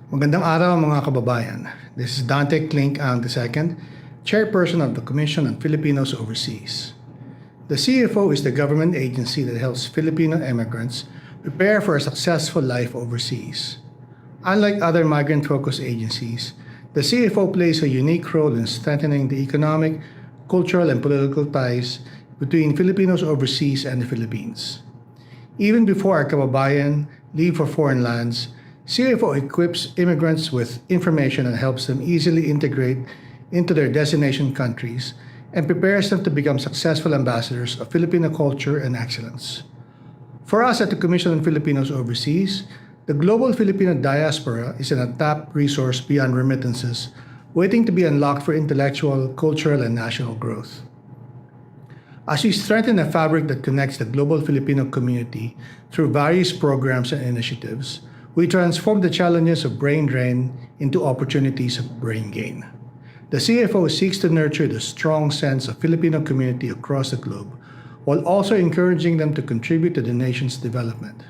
Magandang araw mga kababayan. This is Dante Klink ang II, Chairperson of the Commission on Filipinos Overseas. The CFO is the government agency that helps Filipino immigrants prepare for a successful life overseas. Unlike other migrant-focused agencies, the CFO plays a unique role in strengthening the economic, cultural, and political ties between Filipinos overseas and the Philippines. Even before our kababayan leave for foreign lands, CFO equips immigrants with information and helps them easily integrate into their destination countries and prepares them to become successful ambassadors of Filipino culture and excellence. For us at the Commission on Filipinos Overseas, the global Filipino diaspora is an untapped resource beyond remittances, waiting to be unlocked for intellectual, cultural, and national growth. As we strengthen a fabric that connects the global Filipino community through various programs and initiatives, we transform the challenges of brain drain into opportunities of brain gain. The CFO seeks to nurture the strong sense of Filipino community across the globe, while also encouraging them to contribute to the nation's development.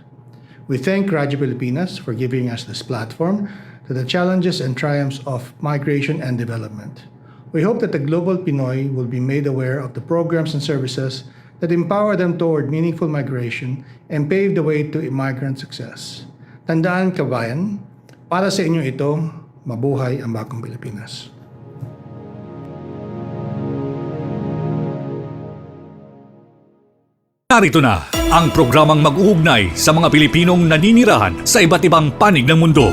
We thank Radyo Pilipinas for giving us this platform to the challenges and triumphs of migration and development. We hope that the global Pinoy will be made aware of the programs and services that empower them toward meaningful migration and pave the way to immigrant success. Tandaan, kabayan, para sa inyo ito, mabuhay ang bagong Pilipinas. Narito na ang programang mag-uugnay sa mga Pilipinong naninirahan sa iba't ibang panig ng mundo.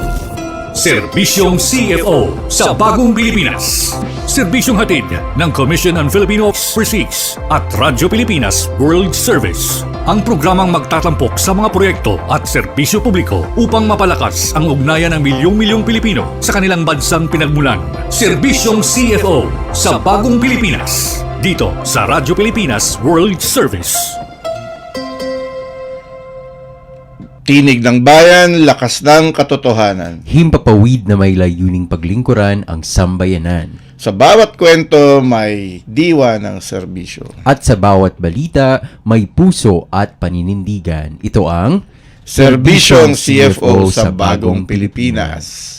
Serbisyong CFO sa Bagong Pilipinas. Serbisyong hatid ng Commission on Filipino Overseas at Radyo Pilipinas World Service. Ang programang magtatampok sa mga proyekto at serbisyo publiko upang mapalakas ang ugnayan ng milyong-milyong Pilipino sa kanilang bansang pinagmulan. Serbisyong CFO sa Bagong Pilipinas. Dito sa Radyo Pilipinas World Service. Tinig ng bayan, lakas ng katotohanan. Himpapawid na may layuning paglingkuran ang sambayanan. Sa bawat kwento, may diwa ng serbisyo. At sa bawat balita, may puso at paninindigan. Ito ang Serbisyong CFO sa Bagong Pilipinas.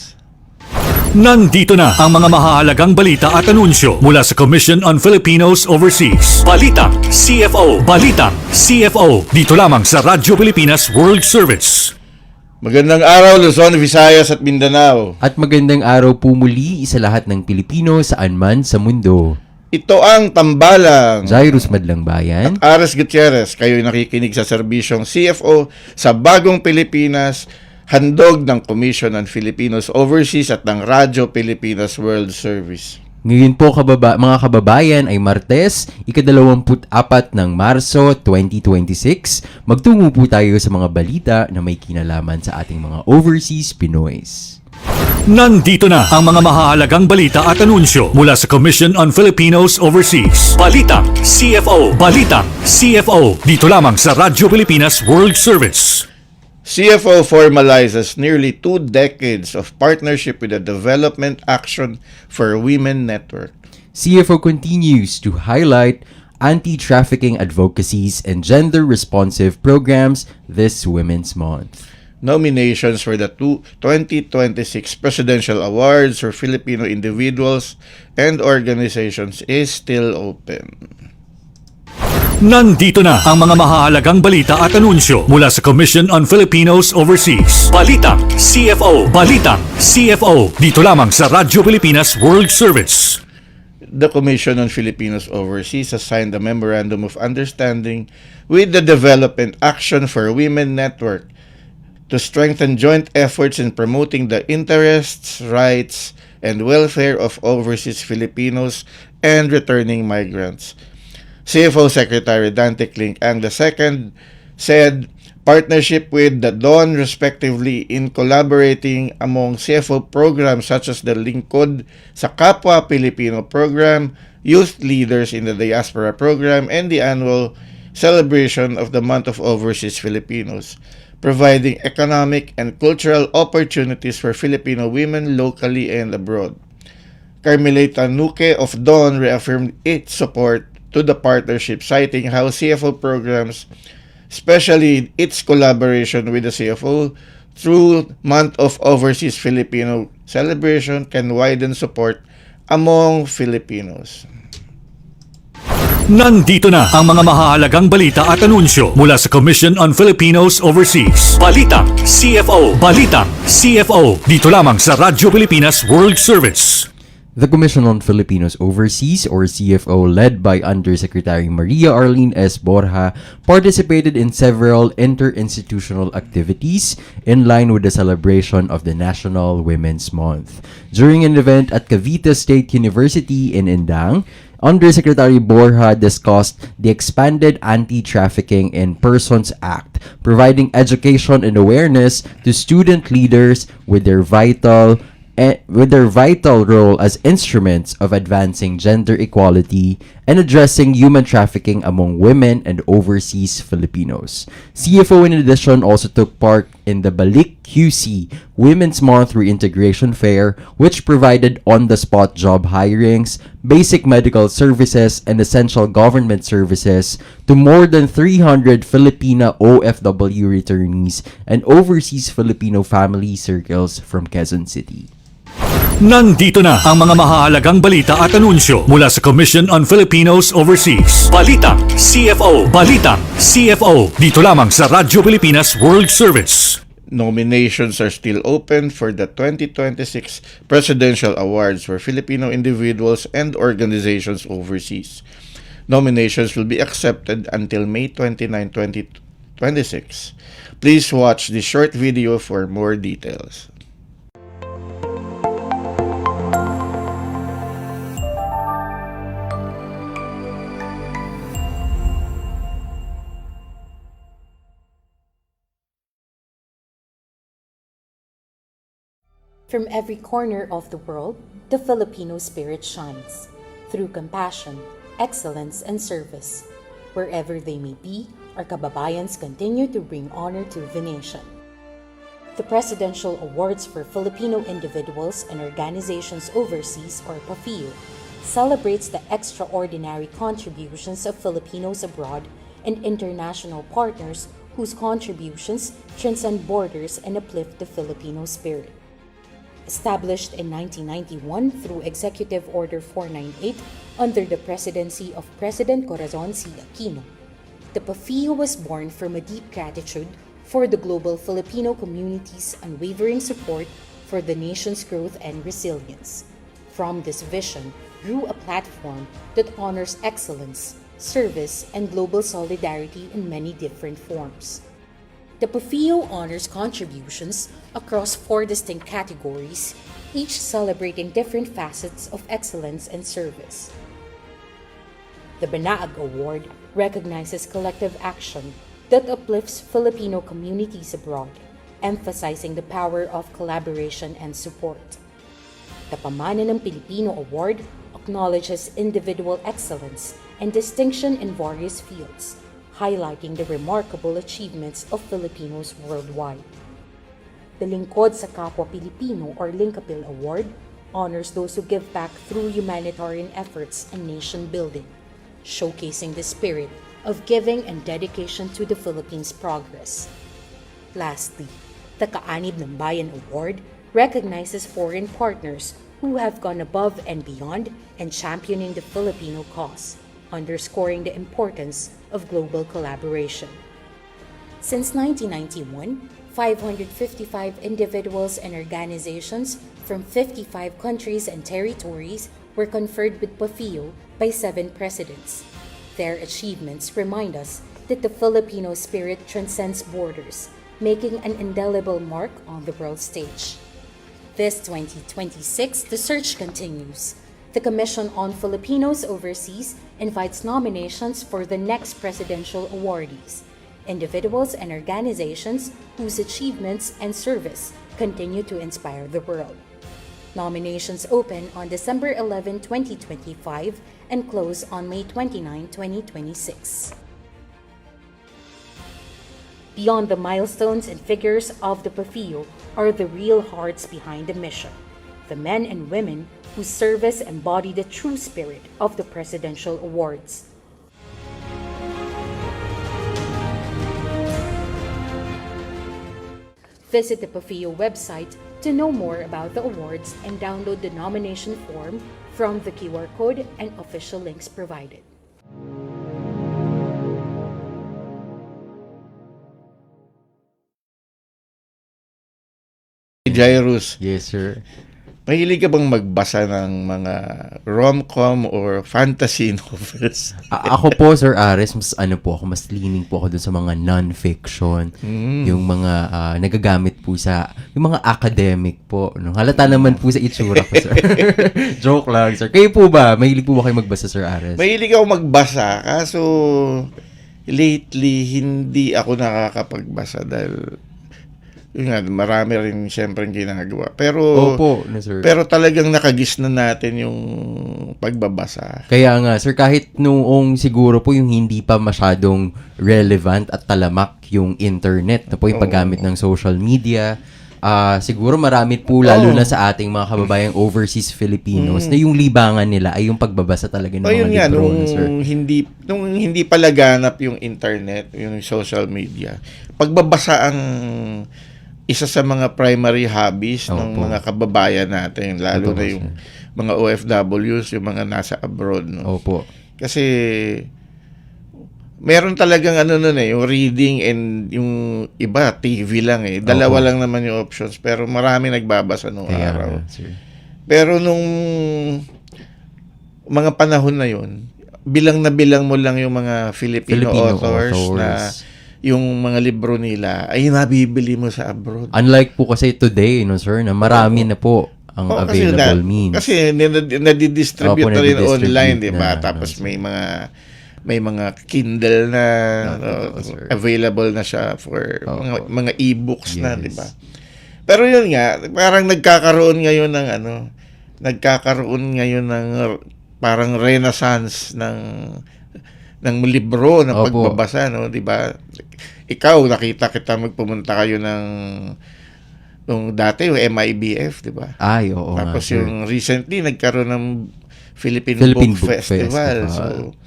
Nandito na ang mga mahahalagang balita at anunsyo mula sa Commission on Filipinos Overseas. Balitang CFO. Balitang CFO. Dito lamang sa Radyo Pilipinas World Service. Magandang araw, Luzon, Visayas at Mindanao. At magandang araw po muli sa lahat ng Pilipino saan man sa mundo. Ito ang Tambalang. Jairus Madlang Bayan. Ares Gutierrez, kayo'y nakikinig sa Serbisyong CFO sa Bagong Pilipinas, handog ng Commission on Filipinos Overseas at ng Radyo Pilipinas World Service. Ngayon po mga kababayan ay Martes, ika-24 ng Marso 2026. Magtungo po tayo sa mga balita na may kinalaman sa ating mga overseas Pinoys. Nandito na ang mga mahahalagang balita at anunsyo mula sa Commission on Filipinos Overseas. Balitang CFO. Balitang CFO. Dito lamang sa Radyo Pilipinas World Service. CFO formalizes nearly 2 decades of partnership with the Development Action for Women Network. CFO continues to highlight anti-trafficking advocacies and gender-responsive programs this Women's Month. Nominations for the 2026 Presidential Awards for Filipino individuals and organizations is still open. Nandito na ang mga mahahalagang balita at anunsyo mula sa Commission on Filipinos Overseas. Balitang CFO. Balitang CFO. Dito lamang sa Radyo Pilipinas World Service. The Commission on Filipinos Overseas has signed a Memorandum of Understanding with the Development Action for Women Network to strengthen joint efforts in promoting the interests, rights, and welfare of overseas Filipinos and returning migrants. CFO Secretary Dante Klink ang II said partnership with the DON respectively in collaborating among CFO programs such as the Lingkod sa Kapwa Pilipino program, Youth Leaders in the Diaspora program, and the annual celebration of the Month of Overseas Filipinos, providing economic and cultural opportunities for Filipino women locally and abroad. Carmelita Nuque of DON reaffirmed its support to the partnership, citing how CFO programs, especially its collaboration with the CFO, through Month of Overseas Filipino celebration can widen support among Filipinos. Nandito na ang mga mahahalagang balita at anunsyo mula sa Commission on Filipinos Overseas. Balitang CFO. Balitang CFO. Dito lamang sa Radyo Pilipinas World Service. The Commission on Filipinos Overseas, or CFO, led by Undersecretary Maria Arlene S. Borja, participated in several interinstitutional activities in line with the celebration of the National Women's Month. During an event at Cavite State University in Indang, Undersecretary Borja discussed the expanded Anti-Trafficking in Persons Act, providing education and awareness to student leaders with their vital role as instruments of advancing gender equality and addressing human trafficking among women and overseas Filipinos. CFO in addition also took part in the Balik QC Women's Month Reintegration Fair, which provided on-the-spot job hirings, basic medical services, and essential government services to more than 300 Filipina OFW returnees and overseas Filipino family circles from Quezon City. Nandito na ang mga mahahalagang balita at anunsyo mula sa Commission on Filipinos Overseas. Balitang CFO. Balitang CFO. Dito lamang sa Radyo Pilipinas World Service. Nominations are still open for the 2026 Presidential Awards for Filipino individuals and organizations overseas. Nominations will be accepted until May 29, 2026. Please watch the short video for more details. From every corner of the world, the Filipino spirit shines through compassion, excellence, and service. Wherever they may be, our kababayans continue to bring honor to the nation. The Presidential Awards for Filipino Individuals and Organizations Overseas, or PAFIO, celebrates the extraordinary contributions of Filipinos abroad and international partners whose contributions transcend borders and uplift the Filipino spirit. Established in 1991 through Executive Order 498 under the presidency of President Corazon C. Aquino, the PAFIO was born from a deep gratitude for the global Filipino community's unwavering support for the nation's growth and resilience. From this vision grew a platform that honors excellence, service, and global solidarity in many different forms. The PAFIO honors contributions across 4 distinct categories, each celebrating different facets of excellence and service. The Banaag Award recognizes collective action that uplifts Filipino communities abroad, emphasizing the power of collaboration and support. The Pamana ng Pilipino Award acknowledges individual excellence and distinction in various fields, highlighting the remarkable achievements of Filipinos worldwide. The Lingkod sa Kapwa Pilipino, or Linkapil Award, honors those who give back through humanitarian efforts and nation building, showcasing the spirit of giving and dedication to the Philippines' progress. Lastly, the Kaanib ng Bayan Award recognizes foreign partners who have gone above and beyond in championing the Filipino cause, underscoring the importance of global collaboration. Since 1991, 555 individuals and organizations from 55 countries and territories were conferred with PAFIO by 7 presidents. Their achievements remind us that the Filipino spirit transcends borders, making an indelible mark on the world stage. This 2026, the search continues. The Commission on Filipinos Overseas invites nominations for the next presidential awardees, individuals and organizations whose achievements and service continue to inspire the world. Nominations open on December 11, 2025 and close on May 29, 2026. Beyond the milestones and figures of the PAFIO are the real hearts behind the mission, the men and women whose service embody the true spirit of the presidential awards. Visit the PAFIO website to know more about the awards and download the nomination form from the QR code and official links provided. Jairus, Yes, sir. mahilig ka bang magbasa ng mga rom-com or fantasy novels? Ako po, Sir Ares, mas leaning po ako dun sa mga non-fiction. Yung mga nagagamit po sa, yung mga academic po. No? Halata naman po sa itsura ko, sir. Joke lang, sir. Kayo po ba? Mahilig po ba kayo magbasa, Sir Ares? Mahilig ako magbasa, kaso lately hindi ako nakakapagbasa dahil yun nga, marami rin siyempre ginagawa. Pero Opo, no, sir. pero talagang nakagis na natin yung pagbabasa. Kaya nga, sir, kahit noong siguro po yung hindi pa masyadong relevant at talamak yung internet, na po yung paggamit ng social media, siguro marami po, lalo na sa ating mga kababayang overseas Filipinos, na yung libangan nila ay yung pagbabasa talaga ng mga Yun nga, libro, no, sir. nung hindi pa laganap yung internet, yung social media, pagbabasa ang isa sa mga primary hobbies ng Opo. mga kababayan natin, lalo Opo, na yung mga OFWs, yung mga nasa abroad. No? Opo. Kasi meron talagang yung reading and yung iba, TV lang eh. Dalawa Opo. lang naman yung options, pero marami nagbabasa nung Kaya araw. nga, sir. Pero nung mga panahon na yun, bilang na bilang mo lang yung mga Filipino authors na yung mga libro nila ay nabibili mo sa abroad. Unlike po kasi today, no, sir, na marami na po ang available means. Kasi nadidistribute Opo, na rin nadidistribute online, di ba? na, Tapos no, may mga Kindle na Opo, sir. available na siya for Opo. mga e-books na, Yes. di ba? Pero yun nga, parang nagkakaroon ngayon ng parang renaissance ng libro na Opo. pagbabasa, no, 'di ba? Ikaw nakita kita magpumunta kayo nung dati yung MIBF, 'di ba? Ay, oo nga, Tapos sir. yung recently nagkaroon ng Philippine Philippine Book Book Festival. Festival.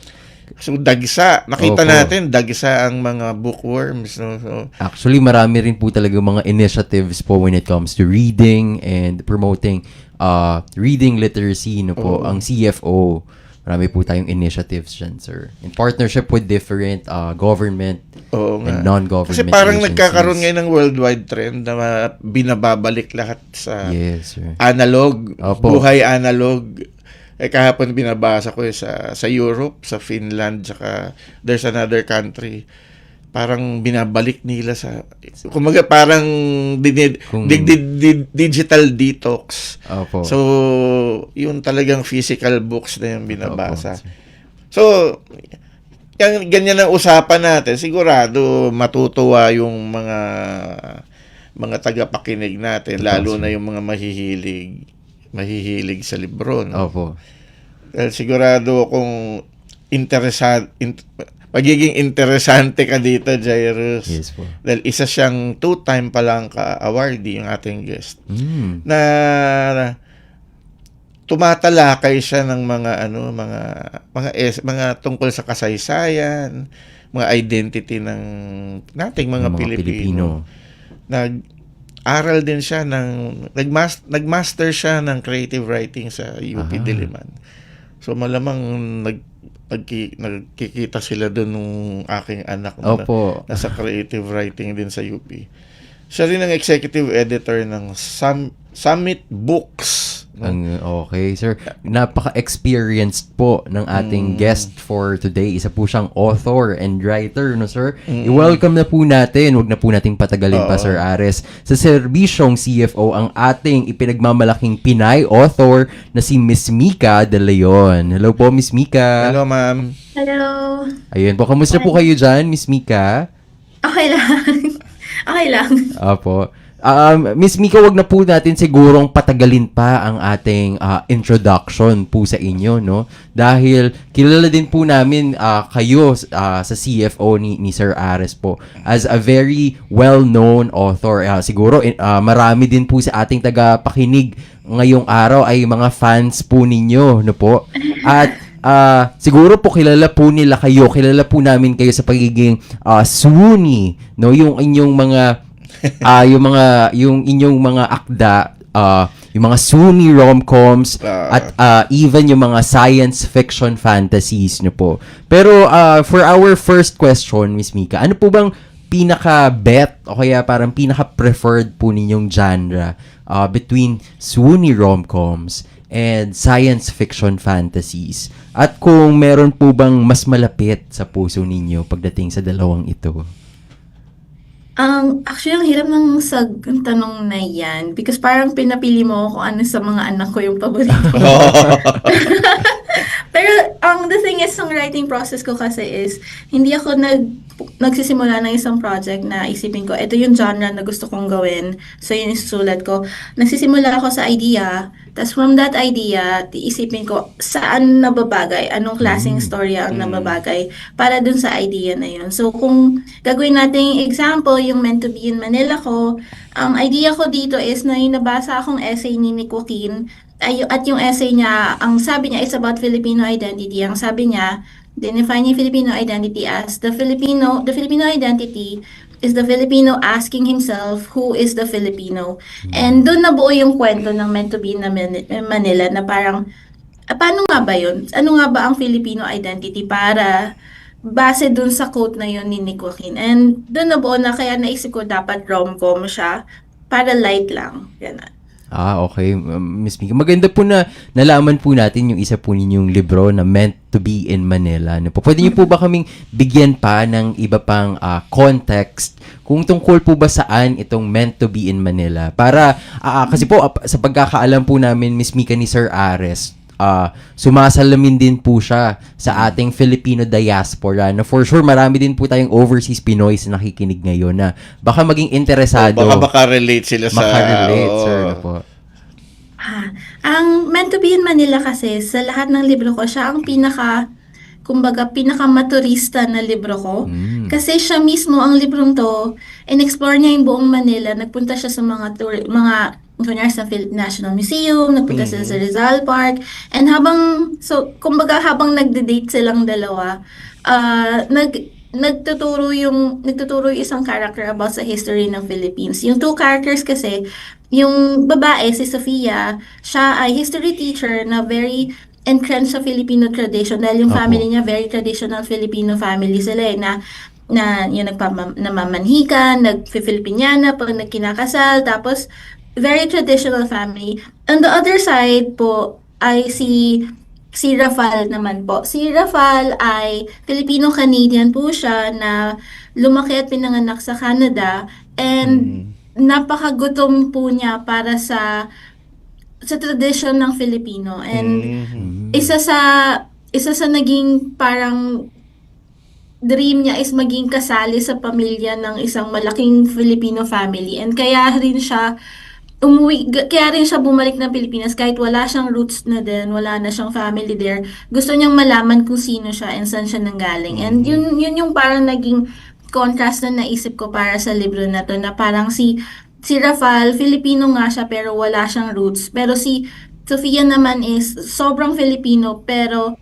So dagsa, nakita Opo. natin dagsa ang mga bookworms, no. So Actually, marami rin po talaga mga initiatives po when it comes to reading and promoting reading literacy, no po, ang CFO. Marami po tayong initiatives dyan, sir. In partnership with different government oo nga. and non-government Kasi parang agencies. nagkakaroon ngayon ng worldwide trend na binababalik lahat sa Yes, sir. analog, Opo. buhay analog. Kahapon binabasa ko sa Europe, sa Finland, saka there's another country. Parang binabalik nila kumaga parang digital detox. Opo. So, yun talagang physical books na yung binabasa. Opo, sir. So, ganyan ang usapan natin. Sigurado matutuwa yung mga tagapakinig natin, lalo na yung mga mahihilig sa libro, no? Opo. Dahil sigurado kung magiging interesante ka dito, Jairus. Yes po. Dahil isa siyang 2-time Palangka awardee, yung ating guest, Mm. na tumatalakay siya ng mga tungkol sa kasaysayan, mga identity ng nating mga Pilipino. Nag-aral din siya nagmaster siya ng creative writing sa UP Diliman. So malamang nagkikita sila doon nung aking anak na Opo. nasa creative writing din sa UP. Siya rin ang executive editor ng Summit Books. Okay, sir. Napaka-experienced po ng ating guest for today. Isa po siyang author and writer, no, sir? I-welcome na po natin. Huwag na po nating patagalin pa, Sir Ares. Sa serbisyong CFO, ang ating ipinagmamalaking Pinay author na si Miss Mika De Leon. Hello po, Miss Mika. Hello, ma'am. Hello. Ayun po. Kamusta po kayo dyan, Miss Mika? Okay lang. Okay lang. Opo. Miss Mika, wag na po natin sigurong patagalin pa ang ating introduction po sa inyo, no? Dahil kilala din po namin kayo sa CFO ni Sir Ares po as a very well-known author. Siguro marami din po sa ating tagapakinig ngayong araw ay mga fans po ninyo, no po? At siguro po kilala po nila kayo, kilala po namin kayo sa pagiging SUNY, no? Yung inyong mga yung inyong mga akda, yung mga Sunni rom-coms at even yung mga science fiction fantasies nyo po. Pero for our first question, Miss Mika, ano po bang pinaka-bet o kaya parang pinaka-preferred po ninyong genre between Sunni rom-coms and science fiction fantasies? At kung meron po bang mas malapit sa puso ninyo pagdating sa dalawang ito? Actually, ang hirap ng tanong na yan because parang pinapili mo kung ano sa mga anak ko yung paborito. Pero the thing is, ang writing process ko kasi is, hindi ako nagsisimula ng isang project na isipin ko, ito yung genre na gusto kong gawin, so yun yung susulat ko. Nagsisimula ako sa idea, tapos from that idea, isipin ko, saan nababagay, anong klaseng storya ang nababagay para dun sa idea na yun. So kung gagawin nating example, yung Meant to Be in Manila ko, ang idea ko dito is na yung nabasa akong essay ni Joaquin, at yung essay niya, ang sabi niya, it's about Filipino identity. Ang sabi niya, defining Filipino identity as the Filipino identity is the Filipino asking himself who is the Filipino. And doon nabuo yung kwento ng Meant to Be in Manila na parang, paano nga ba yun? Ano nga ba ang Filipino identity para base dun sa quote na yun ni Joaquin. And doon nabuo na kaya naisip ko dapat rom-com siya para light lang. Ganun. Okay. Miss Mika, maganda po na nalaman po natin yung isa po ninyong libro na Meant to Be in Manila. Ano po? Pwede niyo po ba kaming bigyan pa ng iba pang context kung tungkol po ba saan itong Meant to Be in Manila? Para, kasi po, sa pagkakaalam po namin, Miss Mika, ni Sir Ares, sumasalamin din po siya sa ating Filipino diaspora na for sure marami din po tayong overseas Pinoys na nakikinig ngayon na baka maging interesado. Baka relate sila sa... Makarelate, sir. Ano po? Ang Meant to Be in Manila kasi, sa lahat ng libro ko, siya ang pinaka-maturista na libro ko. Kasi siya mismo, ang librong to, in-explore niya yung buong Manila. Nagpunta siya sa kunyari sa National Museum, nagpunta sila sa Rizal Park, and habang nagde-date silang dalawa, nagtuturo yung isang character about sa history ng Philippines. Yung two characters kasi, yung babae, si Sofia, siya ay history teacher na very entrenched sa Filipino tradition dahil yung family niya very traditional Filipino family sila na yung namamanhikan, nag-Filipiniana, pag nagkinakasal, tapos very traditional family. On the other side po ay si Rafal naman po. Si Rafal ay Filipino-Canadian po siya na lumaki at pinanganak sa Canada and napakagutom po niya para sa tradition ng Filipino. And isa sa naging parang dream niya is maging kasali sa pamilya ng isang malaking Filipino family. And kaya rin siya bumalik ng Pilipinas kahit wala siyang roots na din, wala na siyang family there. Gusto niyang malaman kung sino siya and saan siya nanggaling. And yun yung parang naging contrast na naisip ko para sa libro na to, na parang si Rafal, Filipino nga siya pero wala siyang roots. Pero si Sofia naman is sobrang Filipino pero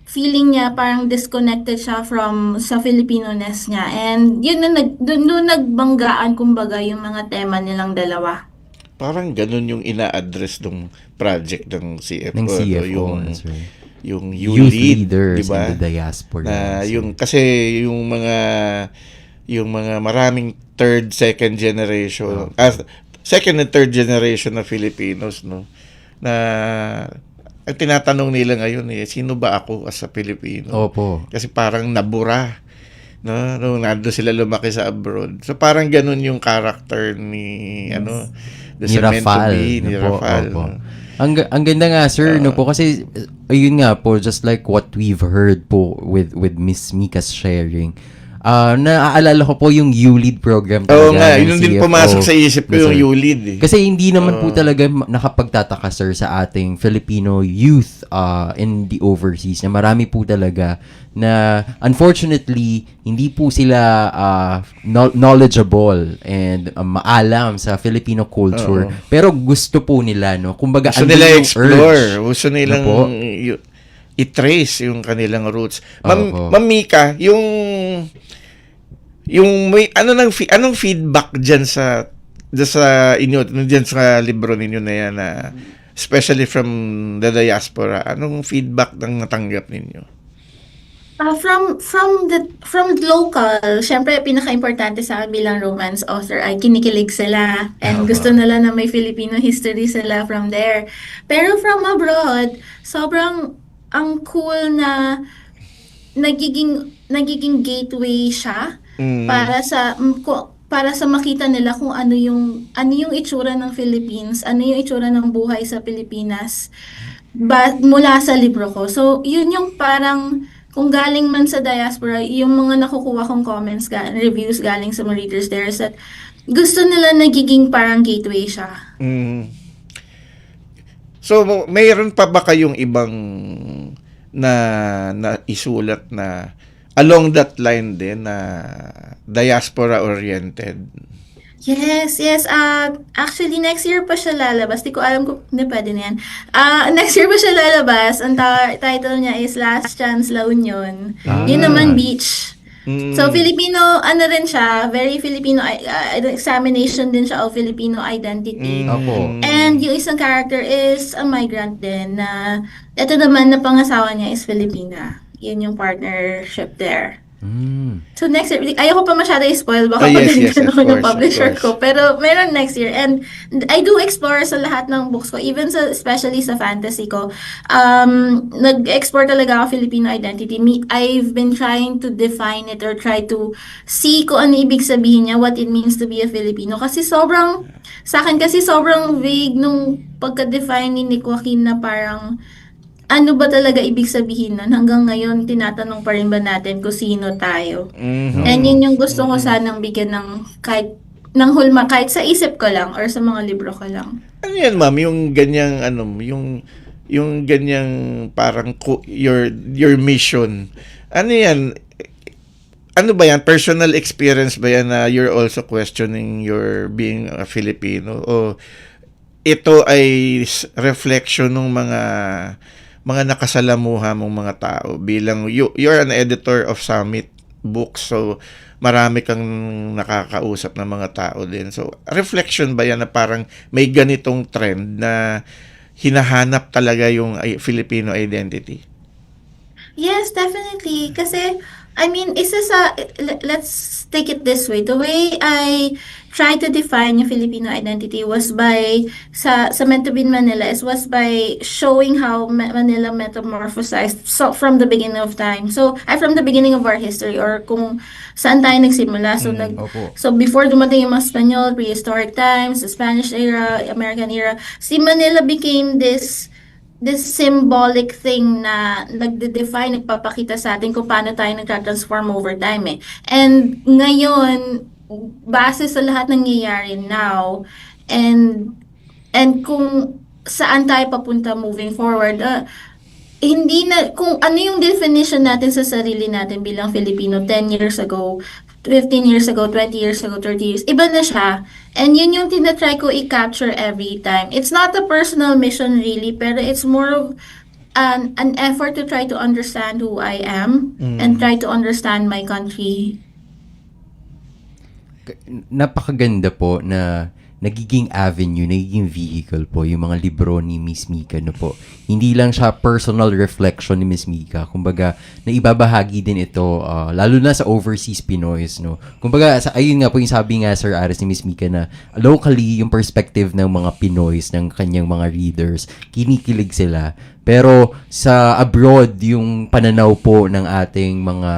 feeling niya parang disconnected siya sa Filipino-ness niya. And yun na doon nagbanggaan kumbaga yung mga tema nilang dalawa. Parang ganun yung ina-address ng project ng CFO. Ng CFO, yung youth lead, leaders diba? in the diaspora. Kasi yung mga maraming third, second generation, second and third generation na Filipinos, no? Na ang tinatanong nila ngayon sino ba ako as a Pilipino? Opo. Kasi parang nabura, no? Nung nandun sila lumaki sa abroad. So parang ganun yung character ni Rafal. Ni Rafal. Opo. Ang ganda nga sir, no po, kasi ayun nga po, just like what we've heard po with Miss Mika's sharing. Naaalala ko po yung ULEAD program Oo talaga nga, ng yun din CFO. pumasok sa isip ko, yung ULEAD. Kasi hindi naman po talaga nakapagtataka sir sa ating Filipino youth in the overseas na marami po talaga na unfortunately hindi po sila knowledgeable and maalam sa Filipino culture. Pero gusto po nila, no? Kumbaga, gusto nila explore. Gusto nilang i-trace yung kanilang roots. Ma'am Mika, yung yung may anong feedback diyan sa inyo diyan sa libro ninyo na yan, na especially from the diaspora, anong feedback nang natanggap ninyo? From local, syempre pinaka-importante sa akin bilang romance author ay kinikilig sila and gusto nila na may Filipino history sila from there. Pero from abroad, sobrang ang cool na nagiging gateway siya para sa makita nila kung ano yung itsura ng Philippines, ano yung itsura ng buhay sa Pilipinas mula sa libro ko. So, yun yung parang kung galing man sa diaspora, yung mga nakukuha kong comments, reviews galing sa mga readers there is that gusto nila nagiging parang gateway siya. So, mayroon pa ba kayong ibang na isulat na along that line din, na diaspora-oriented? Yes. Actually, next year pa siya lalabas. Di ko alam kung pwede na yan. Next year pa siya lalabas. Ang title niya is Last Chance La Union. Yun naman, beach. So, Filipino, rin siya, very Filipino, examination din siya of Filipino identity. Opo. And yung isang character is a migrant din na, ito naman na pangasawa niya is Filipina. Yun yung partnership there. So next year, ayoko pa masyado i-spoil, baka Yes, pagalitan of ako ng course, publisher of course. ko. Pero meron next year. And I do explore sa lahat ng books ko, even especially sa fantasy ko. Nag-explore talaga ako Filipino identity. I've been trying to define it or try to see kung ano ibig sabihin niya, what it means to be a Filipino. Kasi sa akin kasi sobrang vague nung pagka-define ni Nick Joaquin na parang ano ba talaga ibig sabihin nun? Hanggang ngayon, tinatanong pa rin ba natin kung sino tayo? And yun yung gusto ko sanang bigyan ng hulma, kahit sa isip ko lang or sa mga libro ko lang. Ano yan, ma'am? Yung ganyang, yung ganyang parang your mission. Ano yan? Ano ba yan? Personal experience ba yan na you're also questioning your being a Filipino? O ito ay reflection ng mga nakasalamuha mong mga tao bilang you're an editor of Summit Books, so marami kang nakakausap ng mga tao din. So reflection ba yan na parang may ganitong trend na hinahanap talaga yung Filipino identity? Yes, definitely. Kasi, I mean, let's take it this way. The way I tried to define yung Filipino identity was by, sa Meant to Be in Manila, was by showing how Manila metamorphosized from the beginning of time. So, from the beginning of our history, or kung saan tayo nagsimula. So, Opo. so before dumating yung mga Espanyol, prehistoric times, the Spanish era, American era, si Manila became this symbolic thing na nagde-define, nagpapakita sa atin kung paano tayo nagtra-transform over time eh. And ngayon, base sa lahat ng nangyayari now, and kung saan tayo papunta moving forward, hindi na, kung ano yung definition natin sa sarili natin bilang Filipino 10 years ago, 15 years ago, 20 years ago, 30 years, iba na siya. And yun yung tinatry ko i-capture every time. It's not a personal mission really, pero it's more of an effort to try to understand who I am and try to understand my country. Napakaganda po na nagiging avenue, nagiging vehicle po yung mga libro ni Miss Mika, no po. Hindi lang siya personal reflection ni Miss Mika. Kumbaga, naibabahagi din ito, lalo na sa overseas Pinoys, no. Kumbaga, ayun nga po yung sabi nga, Sir Aris, ni Miss Mika, na locally, yung perspective ng mga Pinoys, ng kanyang mga readers, kinikilig sila. Pero sa abroad, yung pananaw po ng ating mga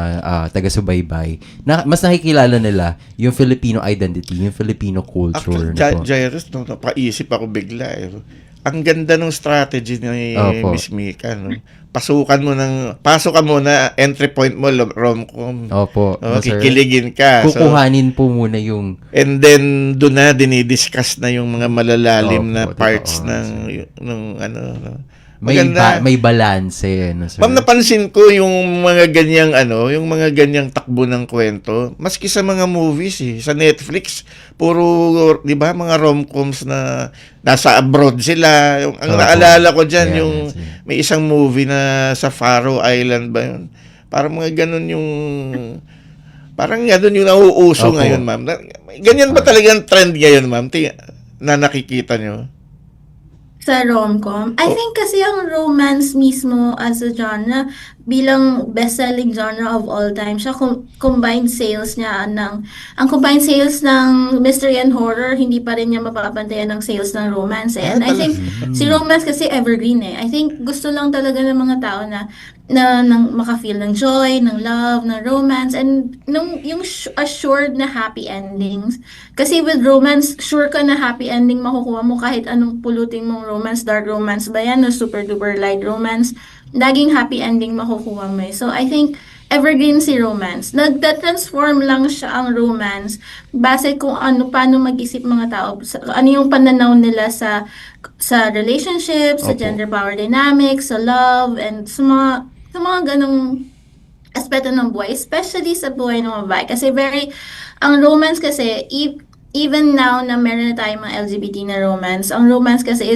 taga-subaybay, mas nakikilala nila yung Filipino identity, yung Filipino culture. Jairus, napaisip ako bigla eh. Ang ganda ng strategy ni Miss Mika, no? Pasok ka muna, entry point mo, rom-com. Opo. Kikiligin ka. Kukuhanin po muna yung... And then, doon na, dinidiscuss na yung mga malalalim na parts totoo, ng ano. May balance eh, no, sir? Ma'am, napansin ko yung mga ganyang takbo ng kwento, maski sa mga movies sa Netflix, puro, di ba, mga rom-coms na nasa abroad sila. Ang naalala ko dyan, may isang movie na sa Faroe Island ba yun? Parang mga ganun Parang ganun yung nauuso Opo. ngayon, ma'am. Ganyan ba talagang trend ngayon, ma'am? Na nakikita nyo? Sa rom-com. I think kasi ang romance mismo as a genre, bilang best-selling genre of all time, siya combined sales niya ang combined sales ng mystery and horror, hindi pa rin niya mapapantayan ng sales ng romance. And I think si romance kasi evergreen eh. I think gusto lang talaga ng mga tao na maka-feel ng joy, ng love, ng romance, and yung assured na happy endings. Kasi with romance, sure ka na happy ending makukuha mo kahit anong pulutin mong romance, dark romance ba yan, o super duper light romance, laging happy ending makukuha mo eh. So I think evergreen si romance. Nagta-transform lang siya ang romance base kung paano mag-isip mga tao, ano yung pananaw nila sa relationships, sa Opo. gender power dynamics, sa love, and sa mga ganong aspeto ng buhay, especially sa buhay ng babae. Kasi ang romance kasi, even now na meron na tayong mga LGBT na romance, ang romance kasi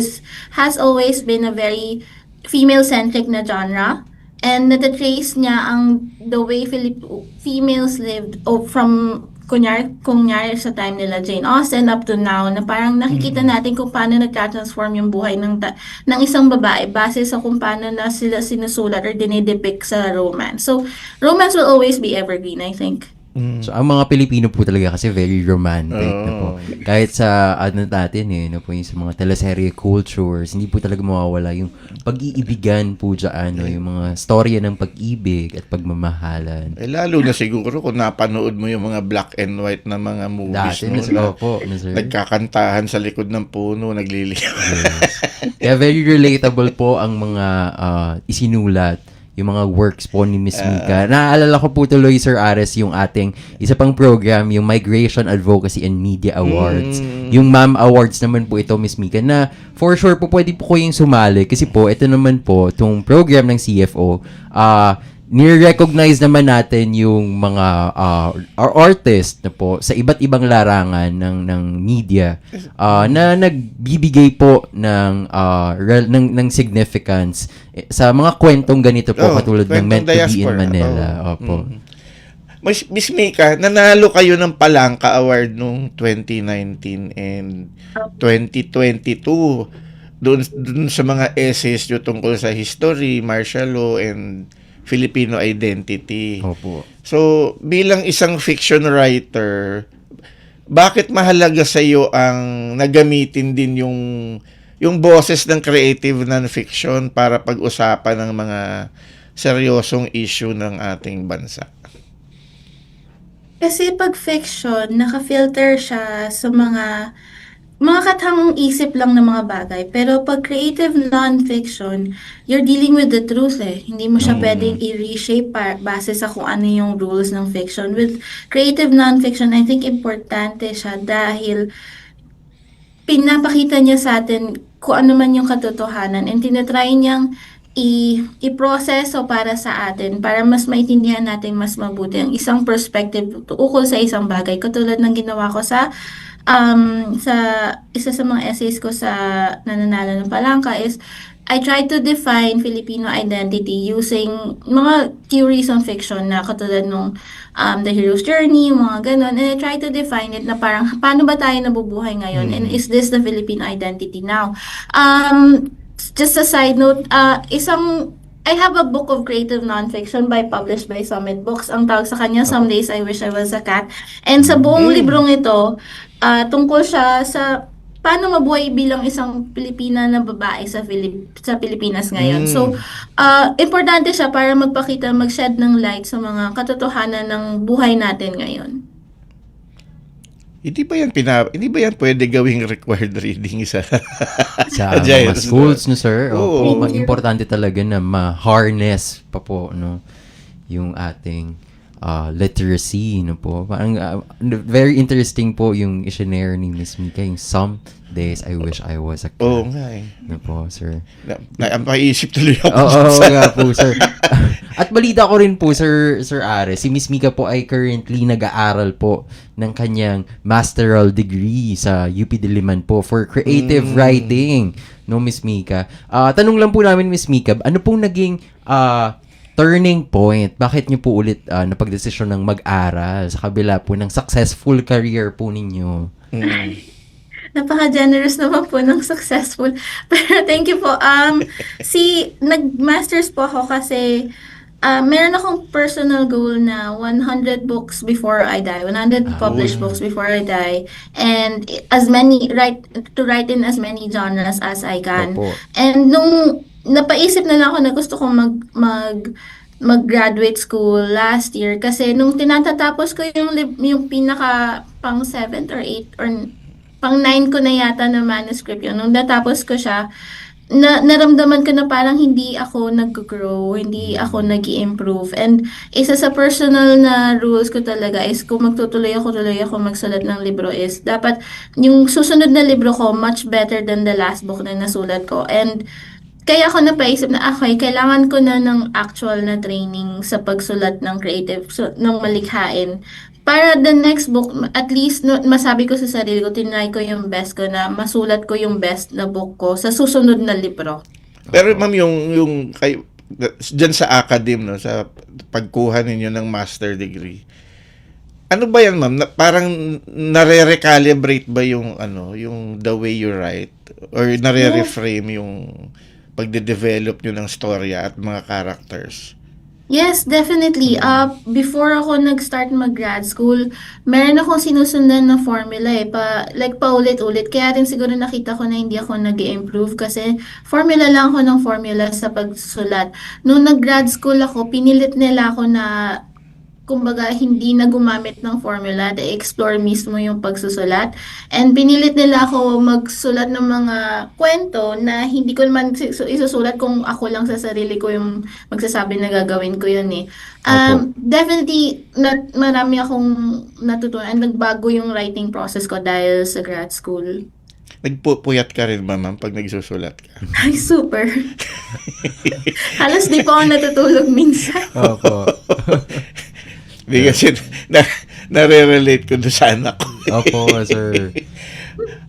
has always been a very female-centric na genre. And natatrace niya the way females lived from kunyari sa time nila Jane Austen up to now, na parang nakikita natin kung paano nagka-transform yung buhay ng isang babae base sa kung paano na sila sinusulat or dinidepict sa romance. So, romance will always be evergreen, I think. So, ang mga Pilipino po talaga kasi very romantic na po. Kahit sa natin po yung sa mga teleserye cultures, hindi po talaga mawawala yung pag-iibigan po dyan, yung mga storya ng pag-ibig at pagmamahalan. Lalo na siguro kung napanood mo yung mga black and white na mga movies Dati, no, sir. nagkakantahan sa likod ng puno, nagliliw. Kaya very relatable po ang mga isinulat, yung mga works po ni Miss Mika. Naaalala ko po tuloy, Sir Ares, yung ating isa pang program, yung Migration Advocacy and Media Awards. Yung MAM Awards naman po ito, Miss Mika, na for sure po pwede po kayong sumali kasi po, ito naman po, itong program ng CFO, nire-recognize naman natin yung mga artist na po sa iba't ibang larangan ng media na nagbibigay po ng significance sa mga kwentong ganito po katulad ng kwentong Meant to Be in diaspora. Manila. Opo. Miss Mika, nanalo kayo ng Palangka Award noong 2019 and 2022 doon sa mga essays nyo tungkol sa history, martial law, and Filipino identity. Opo. So, bilang isang fiction writer, bakit mahalaga sa iyo ang nagamitin din yung boses ng creative non-fiction para pag-usapan ng mga seryosong issue ng ating bansa? Kasi pag fiction, naka-filter siya sa mga katangong isip lang ng mga bagay. Pero pag creative non-fiction, you're dealing with the truth eh. Hindi mo siya pwedeng i-reshape base sa kung ano yung rules ng fiction. With creative non-fiction, I think importante siya dahil pinapakita niya sa atin kung ano man yung katotohanan and tinatry niyang i-proseso para sa atin para mas maintindihan natin mas mabuti ang isang perspective ukol sa isang bagay. Katulad ng ginawa ko sa isa sa mga essays ko sa nananalo ng Palangka is I try to define Filipino identity using mga theories on fiction na katulad nung The Hero's Journey, mga ganon. And I try to define it na parang paano ba tayo nabubuhay ngayon and is this the Filipino identity now? Just a side note, I have a book of creative nonfiction published by Summit Books. Ang tawag sa kanya, Some Days I Wish I Was a Cat. And sa buong librong ito, tungkol siya sa paano mabuhay bilang isang Pilipina na babae sa Pilipinas ngayon. So, importante siya para mag-shed ng light sa mga katotohanan ng buhay natin ngayon. Hindi ba yan pwede gawing required reading sa Sa Giants, mga schools, no, sir? Oo. Opo, importante talaga na ma-harness pa po, no, yung ating literacy, no po. Parang very interesting po yung i-share ni Miss Mika, yung Some Days I Wish I Was a Cat. Oo nga eh. No po, sir. Napaisip tuloy ako. Oo nga po, sir. At balita ko rin po, Sir Ares, si Miss Mika po ay currently nag-aaral po ng kanyang masteral degree sa UP Diliman po for creative writing. No, Miss Mika? Tanong lang po namin, Miss Mika, ano pong naging turning point? Bakit niyo po ulit napagdesisyon ng mag-aral sa kabila po ng successful career po ninyo? Napaka-generous naman po ng successful. Pero thank you po. Nag-masters po ako kasi meron akong personal goal na 100 books before I die, 100 published books before I die, and to write in as many genres as I can. Opo. And nung napaisip na lang ako na gusto kong mag-graduate school last year kasi nung tinatatapos ko yung pinaka pang 7th or 8th or pang 9 ko na yata na manuscript yun. Nung natapos ko siya, naramdaman ko na parang hindi ako nag-grow, hindi ako nag-improve. And isa sa personal na rules ko talaga is kung tuloy ako magsulat ng libro is dapat yung susunod na libro ko much better than the last book na nasulat ko. And kaya ako napaisip na okay, kailangan ko na ng actual na training sa pagsulat ng creative, ng malikhain. Para the next book, at least masabi ko sa sarili ko, tinry ko yung best ko na masulat ko yung best na book ko sa susunod na libro. Pero ma'am, yung kay diyan sa academe, no, sa pagkuha ninyo ng master degree. Ano ba yan, ma'am? Parang nare-recalibrate ba yung yung the way you write or nare-reframe yung pagde-develop nyo ng storya at mga characters? Yes, definitely. Before ako nag-start mag-grad school, meron akong sinusundan na formula paulit-ulit. Kaya rin siguro nakita ko na hindi ako nag-improve kasi formula lang ako ng formula sa pagsusulat. Nung nag-grad school ako, pinilit nila ako na kumbaga hindi na gumamit ng formula, to explore mismo yung pagsusulat. And pinilit nila ako magsulat ng mga kwento na hindi ko naman isusulat kung ako lang sa sarili ko yung magsasabi na gagawin ko yun eh. Definitely, marami akong natutunan. Nagbago yung writing process ko dahil sa grad school. Nagpupuyat ka rin ba, ma'am, pag nagsusulat ka? Ay, super. Halos di pa ako natutulog minsan. Opo. Kasi nare-relate ko doon sa anak ko. Opo, sir.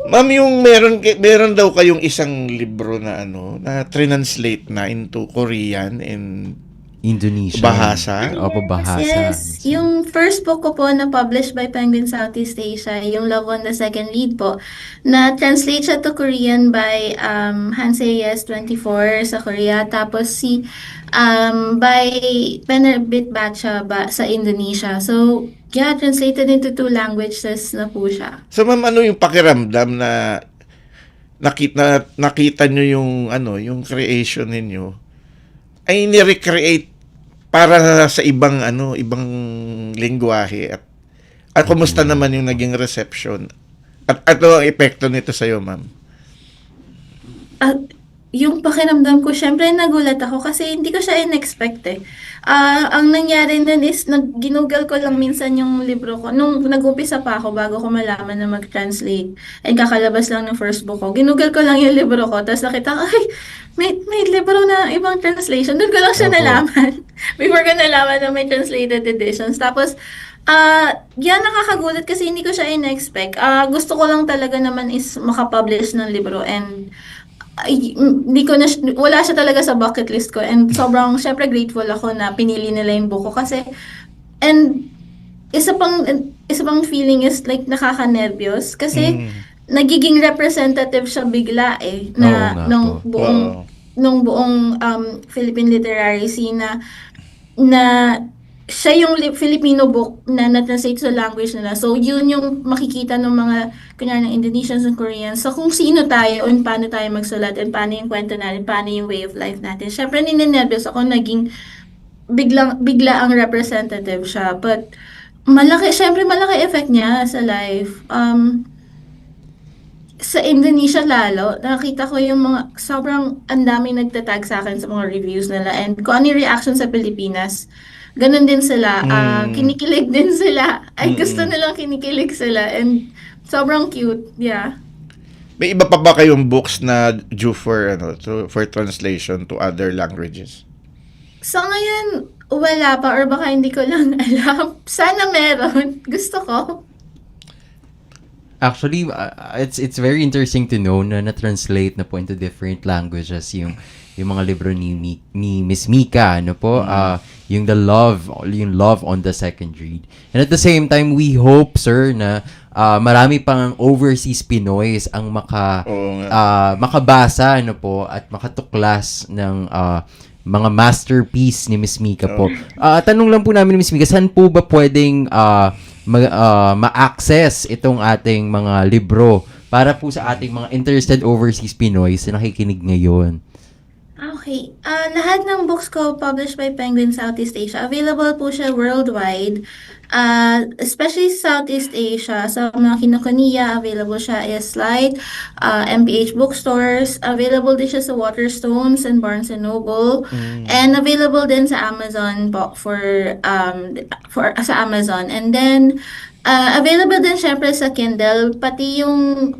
Ma'am, yung meron daw kayong isang libro na na translate na into Korean and Indonesian. Bahasa? Opo, bahasa. Yes. Yung first book ko po na published by Penguin Southeast Asia, yung Love on the Second Lead po, na translate siya to Korean by Hanseyes 24 sa Korea, tapos by Penerbit Batcha sa Indonesia. So, yeah, translated into 2 languages na po siya. So, ma'am, ano yung pakiramdam na nakita nyo yung yung creation ninyo ay ni-recreate para sa ibang lengguwahe at kumusta naman yung naging reception at ano ang epekto nito sa iyo, ma'am? Yung pakiramdam ko, syempre nagulat ako kasi hindi ko siya in-expect eh. Ang nangyari nun is, ginugol ko lang minsan yung libro ko. Nung nag-umpisa pa ako, bago ko malaman na mag-translate, and kakalabas lang ng first book ko, ginugol ko lang yung libro ko, tapos nakita ko, ay, may libro na ibang translation. Doon ko lang siya nalaman. Before ko nalaman na may translated editions. Tapos, yan, nakakagulat kasi hindi ko siya in-expect. Gusto ko lang talaga naman is makapublish ng libro, and wala siya talaga sa bucket list ko, and sobrang syempre grateful ako na pinili nila yung book ko kasi, and isa pang feeling is like nakaka-nervyos kasi nagiging representative siya bigla eh na nung buong Philippine literary scene na siya yung Filipino book na na-translate sa language nila. So, yun yung makikita ng mga, kunyari, ng Indonesians and Koreans. So, kung sino tayo, and paano tayo magsulat, and paano yung kwento natin, paano yung way of life natin. Siyempre, ninenervyos ako, naging bigla ang representative siya. But, malaki effect niya sa life. Sa Indonesia lalo, nakita ko yung mga, sobrang andaming nagtatag sa akin sa mga reviews nila. And kung ano yung reaction sa Pilipinas, ganun din sila. Kinikilig din sila. Ay, gusto nilang kinikilig sila. And sobrang cute. Yeah. May iba pa ba kayong books na due for translation to other languages? So ngayon, wala pa. Or baka hindi ko lang alam. Sana meron. Gusto ko. Actually, it's very interesting to know na na-translate na po into different languages yung mga libro ni Miss Mika, ano po? Yung Love on the Second Read. And at the same time, we hope, sir, na marami pang overseas Pinoys ang makabasa, ano po, at makatuklas ng mga masterpiece ni Miss Mika po. Tanong lang po namin ni Miss Mika, saan po ba pwedeng ma-access itong ating mga libro para po sa ating mga interested overseas Pinoys na nakikinig ngayon? Okay. Lahat ng books ko published by Penguin Southeast Asia. Available po siya worldwide. Especially Southeast Asia. Sa mga kinokoniya, available siya Light, MPH bookstores. Available din siya sa Waterstones and Barnes & Noble. And available din sa Amazon po sa Amazon. And then available din syempre sa Kindle, pati yung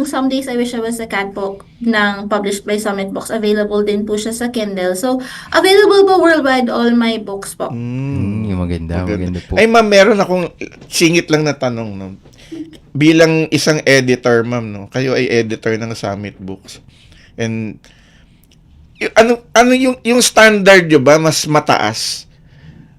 Some Days I Wish I Was a Cat book ng published by Summit Books, available din po siya sa Kindle. So, available po worldwide all my books po. Yung maganda po. Ay ma'am, meron akong singit lang na tanong, no? Bilang isang editor, ma'am, no? Kayo ay editor ng Summit Books. And ano yung standard nyo ba mas mataas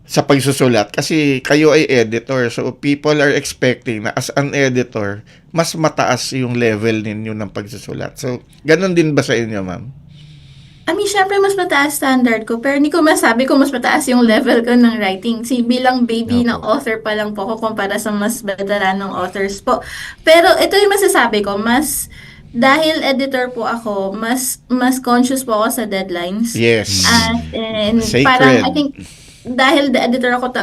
sa pagsusulat? Kasi kayo ay editor, so people are expecting na as an editor, mas mataas yung level ninyo ng pagsusulat. So, ganun din ba sa inyo, ma'am? Syempre mas mataas standard ko, pero hindi ko masabi kung mas mataas yung level ko ng writing. Bilang baby na author pa lang po ako kumpara sa mas veteranong authors po. Pero ito yung masasabi ko, dahil editor po ako, mas conscious po ako sa deadlines. Yes. And Sacred. parang, I think, dahil the editor ako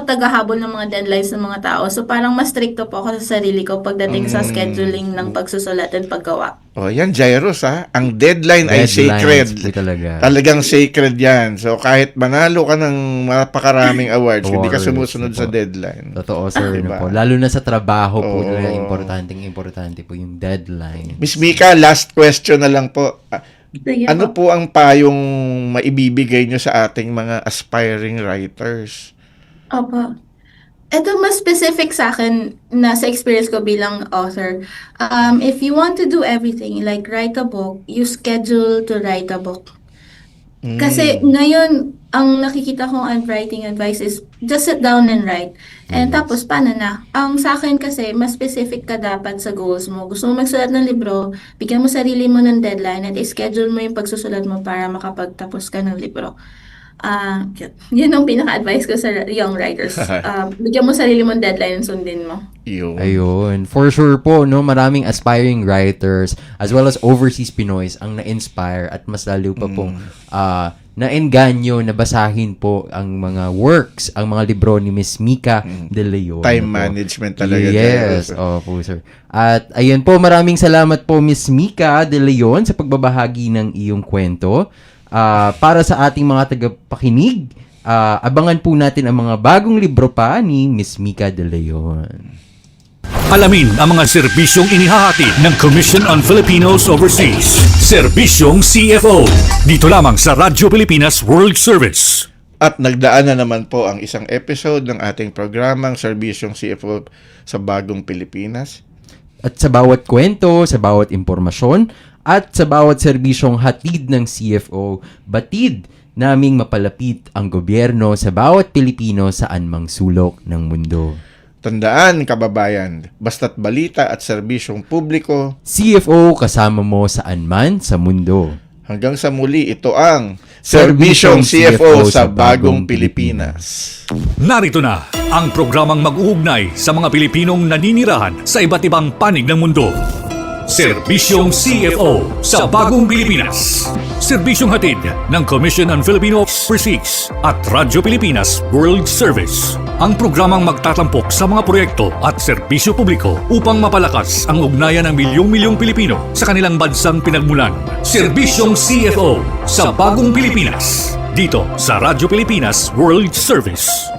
tagahabol ng mga deadlines ng mga tao. So parang mas stricto po ako sa sarili ko pagdating sa scheduling ng pagsusulat at paggawa. Oh, yan, Jairus, ha? Ang deadline ay sacred. Po talaga. Talagang sacred yan. So, kahit manalo ka ng napakaraming awards, hindi ka sumusunod sa deadline. Totoo, sir. Diba? Po. Lalo na sa trabaho po, talaga importante po yung deadline. Miss Mika, last question na lang po. Sige Ano po ang payong maibibigay nyo sa ating mga aspiring writers? Opo. Ito mas specific sa akin na sa experience ko bilang author. If you want to do everything, like write a book, you schedule to write a book. Kasi ngayon, ang nakikita kong writing advice is just sit down and write. And tapos, paano na? Ang sa akin kasi, mas specific ka dapat sa goals mo. Gusto mo magsulat ng libro, bigyan mo sarili mo ng deadline at i-schedule mo yung pagsusulat mo para makapagtapos ka ng libro. Yun ang pinaka-advice ko sa young writers. Bigyan mo sarili mo ng deadline and sundin mo. Ayun. For sure po, no, maraming aspiring writers as well as overseas Pinoys ang na-inspire at mas lalo pa pong na-engganyo na basahin po ang mga works, ang mga libro ni Miss Mika De Leon. Time management talaga. Yes, opo, sir. At ayun po, maraming salamat po Miss Mika De Leon sa pagbabahagi ng iyong kwento. Para sa ating mga tagapakinig, abangan po natin ang mga bagong libro pa ni Miss Mika De Leon. Alamin ang mga serbisyong inihahatid ng Commission on Filipinos Overseas. Serbisyong CFO. Dito lamang sa Radyo Pilipinas World Service. At nagdaan na naman po ang isang episode ng ating programang Serbisyong CFO sa Bagong Pilipinas. At sa bawat kwento, sa bawat impormasyon, at sa bawat serbisyong hatid ng CFO, batid naming mapalapit ang gobyerno sa bawat Pilipino saan mang sulok ng mundo. Tandaan, kababayan, basta't balita at serbisyong publiko, CFO kasama mo saan man sa mundo. hanggang sa muli, ito ang Serbisyong CFO sa Bagong Pilipinas. Narito na ang programang mag-uugnay sa mga Pilipinong naninirahan sa iba't ibang panig ng mundo. Serbisyong CFO sa Bagong Pilipinas. Serbisyong hatid ng Commission on Filipino Overseas at Radyo Pilipinas World Service. Ang programang magtatampok sa mga proyekto at serbisyo publiko upang mapalakas ang ugnayan ng milyong-milyong Pilipino sa kanilang bansang pinagmulan. Serbisyong CFO sa Bagong Pilipinas. Dito sa Radyo Pilipinas World Service.